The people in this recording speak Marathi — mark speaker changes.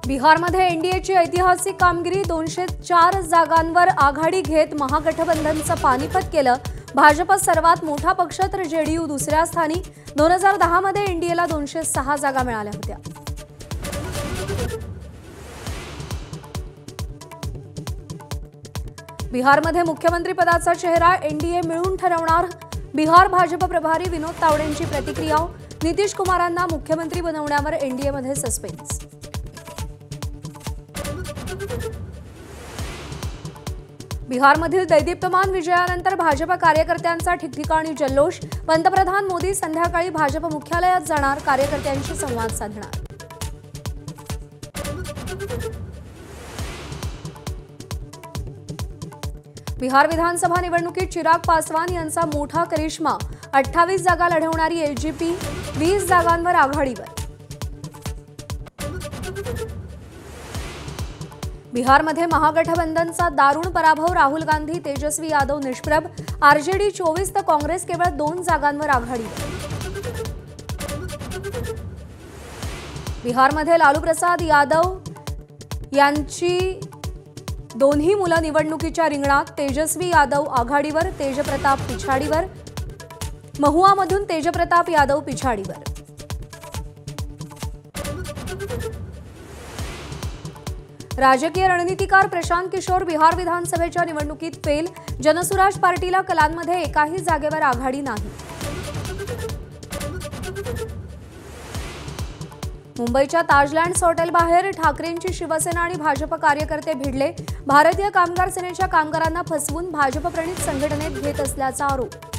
Speaker 1: बिहारमध्ये एनडीएची ऐतिहासिक कामगिरी 204 जागांवर आघाडी घेत महागठबंधनचं पानिपत केलं। भाजप सर्वात मोठा पक्ष तर जेडीयू दुसऱ्या स्थानी। 2010 मध्ये एनडीएला 206 जागा मिळाल्या होत्या। बिहारमध्ये मुख्यमंत्री पदाचा चेहरा एनडीए मिळून ठरवणार। बिहार भाजप प्रभारी विनोद तावडेंची प्रतिक्रिया। नितीश कुमारांना मुख्यमंत्री बनवण्यावर एनडीएमध्ये सस्पेन्स। बिहारमधील दैदीप्यमान विजयानंतर भाजप कार्यकर्त्यांचा ठिकठिकाणी जल्लोष। पंतप्रधान मोदी संध्याकाळी भाजप मुख्यालयात जाणार, कार्यकर्त्यांशी संवाद साधणार। बिहार विधानसभा निवडणुकीत चिराग पासवान यांचा मोठा करिश्मा। 28 जागा लढवणारी एलजेपी 20 जागांवर आघाडीवर। बिहारमध्ये महागठबंधनचा दारुण पराभव। राहुल गांधी, तेजस्वी यादव निष्प्रभ। आरजेडी 24 तर काँग्रेस केवळ 2 जागांवर आघाडीवर। बिहारमध्ये लालू प्रसाद यादव यांची दोन्ही मुलं निवडणुकीच्या रिंगणात। तेजस्वी यादव आघाडीवर, तेजप्रताप पिछाडीवर। महुआमधून तेजप्रताप यादव पिछाडीवर। राजकीय रणनीतिकार प्रशांत किशोर बिहार विधानसभेच्या निवडणुकीत फेल। जनसुराज पार्टीला कलांमध्ये एकाही जागेवर आघाडी नाही। मुंबईच्या ताजलँड्स हॉटेलबाहेर ठाकरेंची शिवसेना आणि भाजप कार्यकर्ते भिडले। भारतीय कामगार सेनेच्या कामगारांना फसवून भाजप प्रणित संघटनेत घेत असल्याचा आरोप।